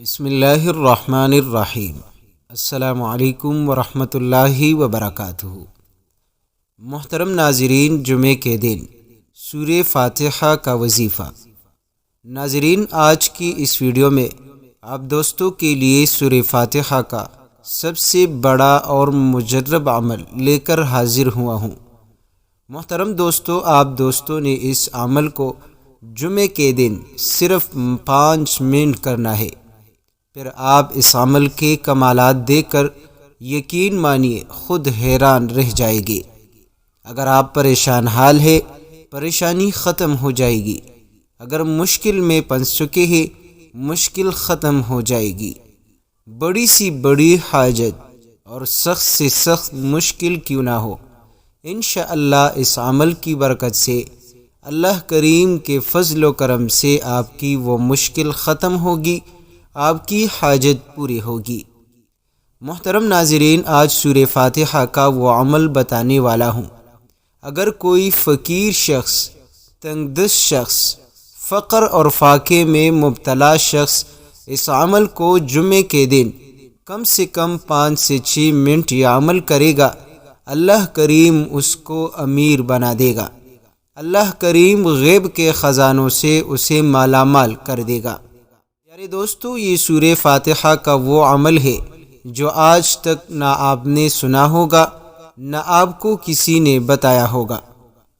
بسم اللہ الرحمن الرحیم۔ السلام علیکم ورحمۃ اللہ وبرکاتہ۔ محترم ناظرین، جمعے کے دن سورہ فاتحہ کا وظیفہ۔ ناظرین، آج کی اس ویڈیو میں آپ دوستوں کے لیے سورہ فاتحہ کا سب سے بڑا اور مجرب عمل لے کر حاضر ہوا ہوں۔ محترم دوستو، آپ دوستوں نے اس عمل کو جمعے کے دن صرف 5 منٹ کرنا ہے، پھر آپ اس عمل کے کمالات دیکھ کر یقین مانیے خود حیران رہ جائے گے۔ اگر آپ پریشان حال ہے، پریشانی ختم ہو جائے گی۔ اگر مشکل میں پھنس چکے ہیں، مشکل ختم ہو جائے گی۔ بڑی سی بڑی حاجت اور سخت سے سخت مشکل کیوں نہ ہو، انشاءاللہ اس عمل کی برکت سے اللہ کریم کے فضل و کرم سے آپ کی وہ مشکل ختم ہوگی، آپ کی حاجت پوری ہوگی۔ محترم ناظرین، آج سورہ فاتحہ کا وہ عمل بتانے والا ہوں۔ اگر کوئی فقیر شخص، تنگ دست شخص، فقر اور فاقے میں مبتلا شخص اس عمل کو جمعے کے دن کم سے کم 5 سے 6 منٹ یہ عمل کرے گا، اللہ کریم اس کو امیر بنا دے گا۔ اللہ کریم غیب کے خزانوں سے اسے مالا مال کر دے گا۔ پیارے دوستو، یہ سورہ فاتحہ کا وہ عمل ہے جو آج تک نہ آپ نے سنا ہوگا، نہ آپ کو کسی نے بتایا ہوگا۔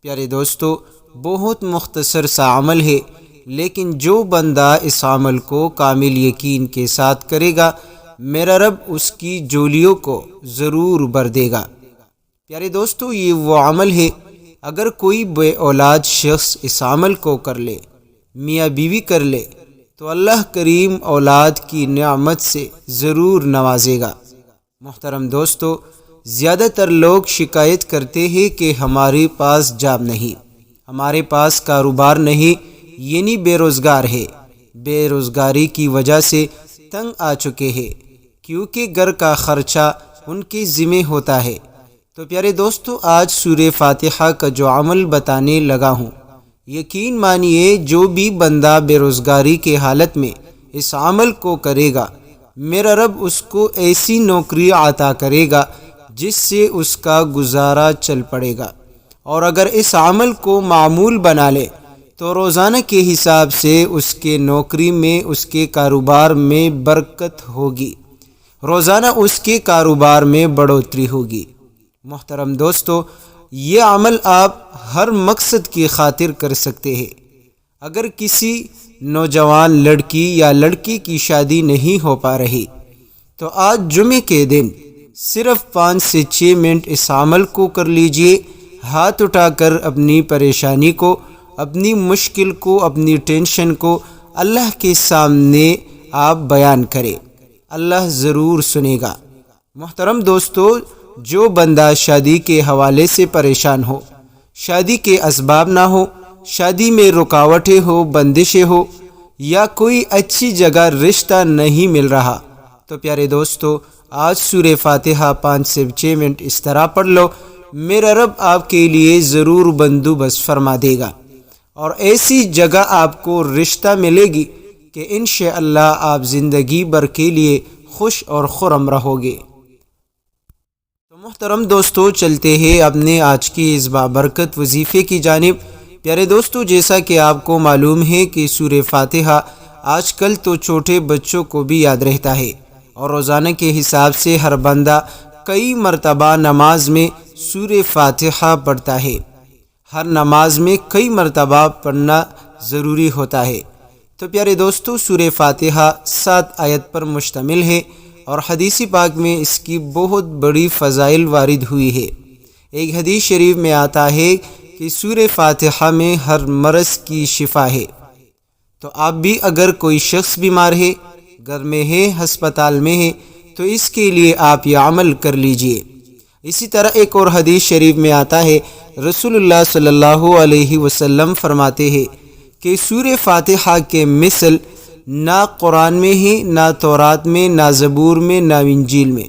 پیارے دوستو، بہت مختصر سا عمل ہے، لیکن جو بندہ اس عمل کو کامل یقین کے ساتھ کرے گا، میرا رب اس کی جولیوں کو ضرور بھر دے گا۔ پیارے دوستو، یہ وہ عمل ہے، اگر کوئی بے اولاد شخص اس عمل کو کر لے، میاں بیوی کر لے، تو اللہ کریم اولاد کی نعمت سے ضرور نوازے گا۔ محترم دوستو، زیادہ تر لوگ شکایت کرتے ہیں کہ ہمارے پاس جاب نہیں، ہمارے پاس کاروبار نہیں، یعنی بے روزگار ہے۔ بے روزگاری کی وجہ سے تنگ آ چکے ہیں، کیونکہ گھر کا خرچہ ان کے ذمہ ہوتا ہے۔ تو پیارے دوستو، آج سورہ فاتحہ کا جو عمل بتانے لگا ہوں، یقین مانیے جو بھی بندہ بے روزگاری کے حالت میں اس عمل کو کرے گا، میرا رب اس کو ایسی نوکری عطا کرے گا جس سے اس کا گزارا چل پڑے گا۔ اور اگر اس عمل کو معمول بنا لے تو روزانہ کے حساب سے اس کے نوکری میں، اس کے کاروبار میں برکت ہوگی، روزانہ اس کے کاروبار میں بڑھوتری ہوگی۔ محترم دوستو، یہ عمل آپ ہر مقصد کی خاطر کر سکتے ہیں۔ اگر کسی نوجوان لڑکی یا لڑکی کی شادی نہیں ہو پا رہی، تو آج جمعے کے دن صرف 5 سے 6 منٹ اس عمل کو کر لیجئے۔ ہاتھ اٹھا کر اپنی پریشانی کو، اپنی مشکل کو، اپنی ٹینشن کو اللہ کے سامنے آپ بیان کریں، اللہ ضرور سنے گا۔ محترم دوستو، جو بندہ شادی کے حوالے سے پریشان ہو، شادی کے اسباب نہ ہو، شادی میں رکاوٹیں ہو، بندشیں ہو، یا کوئی اچھی جگہ رشتہ نہیں مل رہا، تو پیارے دوستو، آج سورہ فاتحہ 5 سے 6 منٹ اس طرح پڑھ لو، میرا رب آپ کے لیے ضرور بندوبست فرما دے گا، اور ایسی جگہ آپ کو رشتہ ملے گی کہ انشاءاللہ آپ زندگی بھر کے لیے خوش اور خرم رہو گے۔ محترم دوستو، چلتے ہیں اپنے آج کی اس بابرکت وظیفے کی جانب۔ پیارے دوستو، جیسا کہ آپ کو معلوم ہے کہ سورہ فاتحہ آج کل تو چھوٹے بچوں کو بھی یاد رہتا ہے، اور روزانہ کے حساب سے ہر بندہ کئی مرتبہ نماز میں سورہ فاتحہ پڑھتا ہے۔ ہر نماز میں کئی مرتبہ پڑھنا ضروری ہوتا ہے۔ تو پیارے دوستو، سورہ فاتحہ 7 آیت پر مشتمل ہے، اور حدیث پاک میں اس کی بہت بڑی فضائل وارد ہوئی ہے۔ ایک حدیث شریف میں آتا ہے کہ سورہ فاتحہ میں ہر مرض کی شفا ہے۔ تو آپ بھی اگر کوئی شخص بیمار ہے، گھر میں ہے، ہسپتال میں ہے، تو اس کے لیے آپ یہ عمل کر لیجئے۔ اسی طرح ایک اور حدیث شریف میں آتا ہے، رسول اللہ صلی اللہ علیہ وسلم فرماتے ہیں کہ سورہ فاتحہ کے مثل نہ قرآن میں ہے، نہ تورات میں، نہ زبور میں، نہ انجیل میں۔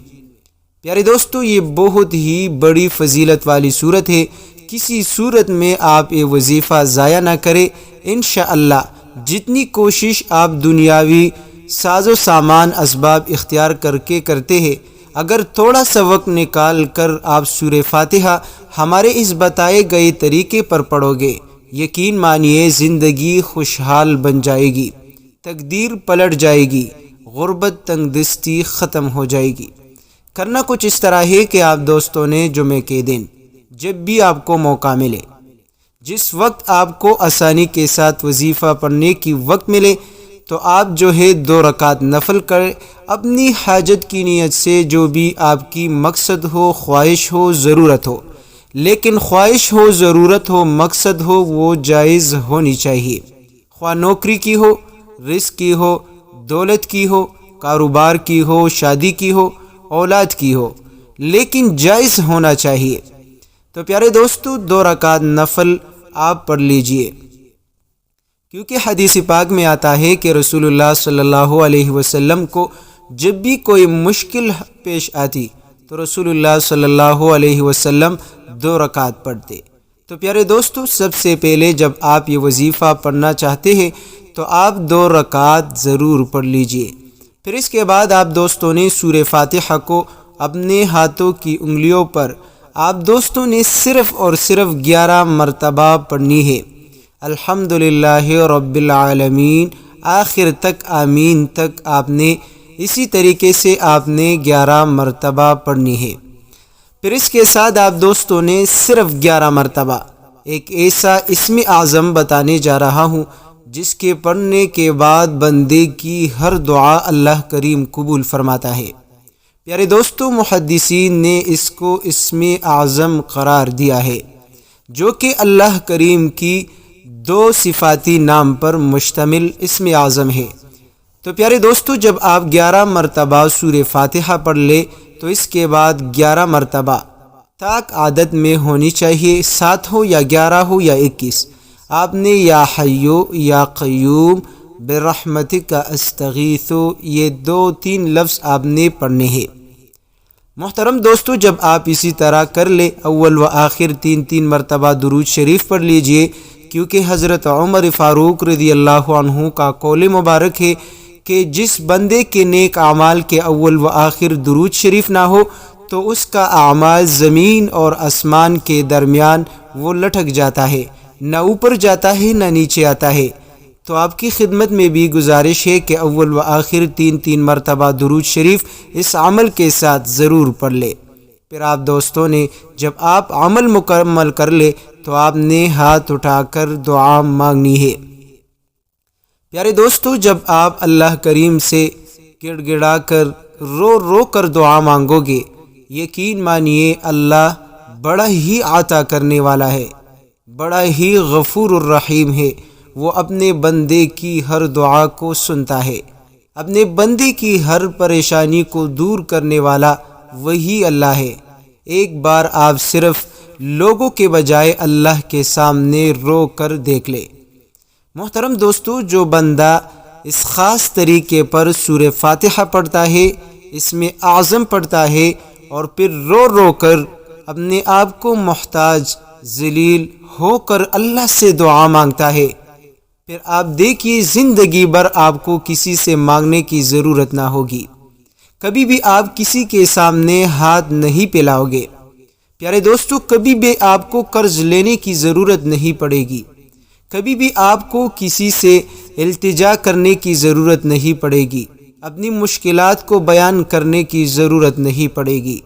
پیارے دوستو، یہ بہت ہی بڑی فضیلت والی صورت ہے۔ کسی صورت میں آپ یہ وظیفہ ضائع نہ کریں۔ انشاءاللہ جتنی کوشش آپ دنیاوی ساز و سامان اسباب اختیار کر کے کرتے ہیں، اگر تھوڑا سا وقت نکال کر آپ سورہ فاتحہ ہمارے اس بتائے گئے طریقے پر پڑھو گے، یقین مانیے زندگی خوشحال بن جائے گی، تقدیر پلٹ جائے گی، غربت تنگ دستی ختم ہو جائے گی۔ کرنا کچھ اس طرح ہے کہ آپ دوستوں نے جمعے کے دن جب بھی آپ کو موقع ملے، جس وقت آپ کو آسانی کے ساتھ وظیفہ پڑھنے کی وقت ملے، تو آپ جو ہے 2 رکعت نفل کریں، اپنی حاجت کی نیت سے، جو بھی آپ کی مقصد ہو، خواہش ہو، ضرورت ہو، لیکن خواہش ہو، ضرورت ہو، مقصد ہو، وہ جائز ہونی چاہیے، خواہ نوکری کی ہو، رزق کی ہو، دولت کی ہو، کاروبار کی ہو، شادی کی ہو، اولاد کی ہو، لیکن جائز ہونا چاہیے۔ تو پیارے دوستو 2 رکعت نفل آپ پڑھ لیجئے، کیونکہ حدیث پاک میں آتا ہے کہ رسول اللہ صلی اللہ علیہ وسلم کو جب بھی کوئی مشکل پیش آتی تو رسول اللہ صلی اللہ علیہ وسلم 2 رکعت پڑھتے۔ تو پیارے دوستو، سب سے پہلے جب آپ یہ وظیفہ پڑھنا چاہتے ہیں تو آپ 2 رکعت ضرور پڑھ لیجئے، پھر اس کے بعد آپ دوستوں نے سورہ فاتحہ کو اپنے ہاتھوں کی انگلیوں پر آپ دوستوں نے صرف اور صرف 11 مرتبہ پڑھنی ہے، الحمدللہ رب العالمین آخر تک، آمین تک آپ نے اسی طریقے سے آپ نے 11 مرتبہ پڑھنی ہے۔ پھر اس کے ساتھ آپ دوستوں نے صرف 11 مرتبہ ایک ایسا اسم اعظم بتانے جا رہا ہوں جس کے پڑھنے کے بعد بندے کی ہر دعا اللہ کریم قبول فرماتا ہے۔ پیارے دوستو، محدثین نے اس کو اسم اعظم قرار دیا ہے، جو کہ اللہ کریم کی 2 صفاتی نام پر مشتمل اسم اعظم ہے۔ تو پیارے دوستو، جب آپ 11 مرتبہ سورہ فاتحہ پڑھ لے تو اس کے بعد 11 مرتبہ تاک عادت میں ہونی چاہیے، 7 ہو یا 11 ہو یا 21، آپ نے یا حیو یا قیوم برحمتک استغیث، یہ 2-3 لفظ آپ نے پڑھنے ہیں۔ محترم دوستو، جب آپ اسی طرح کر لے، اول و آخر 3 مرتبہ درود شریف پڑھ لیجئے، کیونکہ حضرت عمر فاروق رضی اللہ عنہ کا قول مبارک ہے کہ جس بندے کے نیک اعمال کے اول و آخر درود شریف نہ ہو تو اس کا اعمال زمین اور آسمان کے درمیان وہ لٹک جاتا ہے، نہ اوپر جاتا ہے نہ نیچے آتا ہے۔ تو آپ کی خدمت میں بھی گزارش ہے کہ اول و آخر 3 مرتبہ درود شریف اس عمل کے ساتھ ضرور پڑھ لے۔ پھر آپ دوستوں نے جب آپ عمل مکمل کر لے تو آپ نے ہاتھ اٹھا کر دعا مانگنی ہے۔ پیارے دوستو، جب آپ اللہ کریم سے گڑ گڑا کر رو رو کر دعا مانگو گے، یقین مانیے اللہ بڑا ہی عطا کرنے والا ہے، بڑا ہی غفور الرحیم ہے، وہ اپنے بندے کی ہر دعا کو سنتا ہے، اپنے بندے کی ہر پریشانی کو دور کرنے والا وہی اللہ ہے۔ ایک بار آپ صرف لوگوں کے بجائے اللہ کے سامنے رو کر دیکھ لے۔ محترم دوستو، جو بندہ اس خاص طریقے پر سورہ فاتحہ پڑھتا ہے، اسم اعظم پڑھتا ہے اور پھر رو رو کر اپنے آپ کو محتاج ذلیل ہو کر اللہ سے دعا مانگتا ہے، پھر آپ دیکھیے زندگی بھر آپ کو کسی سے مانگنے کی ضرورت نہ ہوگی، کبھی بھی آپ کسی کے سامنے ہاتھ نہیں پھیلاؤ گے۔ پیارے دوستو، کبھی بھی آپ کو قرض لینے کی ضرورت نہیں پڑے گی، کبھی بھی آپ کو کسی سے التجا کرنے کی ضرورت نہیں پڑے گی، اپنی مشکلات کو بیان کرنے کی ضرورت نہیں پڑے گی۔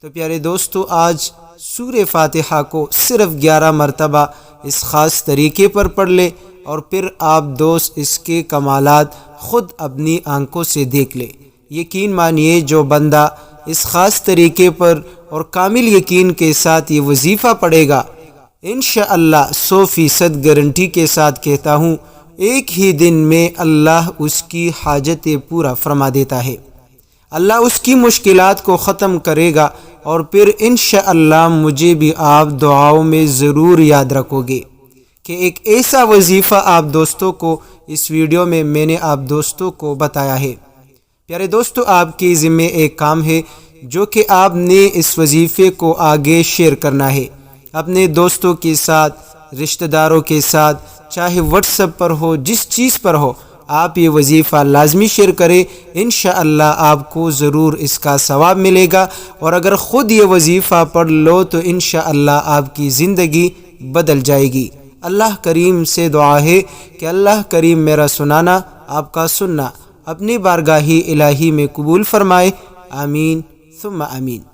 تو پیارے دوستو، آج سورہ فاتحہ کو صرف 11 مرتبہ اس خاص طریقے پر پڑھ لے اور پھر آپ دوست اس کے کمالات خود اپنی آنکھوں سے دیکھ لے۔ یقین مانیے جو بندہ اس خاص طریقے پر اور کامل یقین کے ساتھ یہ وظیفہ پڑھے گا، انشاءاللہ 100% گارنٹی کے ساتھ کہتا ہوں، ایک ہی دن میں اللہ اس کی حاجتیں پورا فرما دیتا ہے، اللہ اس کی مشکلات کو ختم کرے گا، اور پھر انشاءاللہ مجھے بھی آپ دعاؤں میں ضرور یاد رکھو گے کہ ایک ایسا وظیفہ آپ دوستوں کو اس ویڈیو میں نے آپ دوستوں کو بتایا ہے۔ پیارے دوستو، آپ کے ذمہ ایک کام ہے جو کہ آپ نے اس وظیفے کو آگے شیئر کرنا ہے، اپنے دوستوں کے ساتھ، رشتہ داروں کے ساتھ، چاہے واٹس ایپ پر ہو، جس چیز پر ہو، آپ یہ وظیفہ لازمی شیئر کریں، انشاءاللہ آپ کو ضرور اس کا ثواب ملے گا، اور اگر خود یہ وظیفہ پڑھ لو تو انشاءاللہ آپ کی زندگی بدل جائے گی۔ اللہ کریم سے دعا ہے کہ اللہ کریم میرا سنانا، آپ کا سننا اپنی بارگاہ الہی میں قبول فرمائے، آمین ثم آمین۔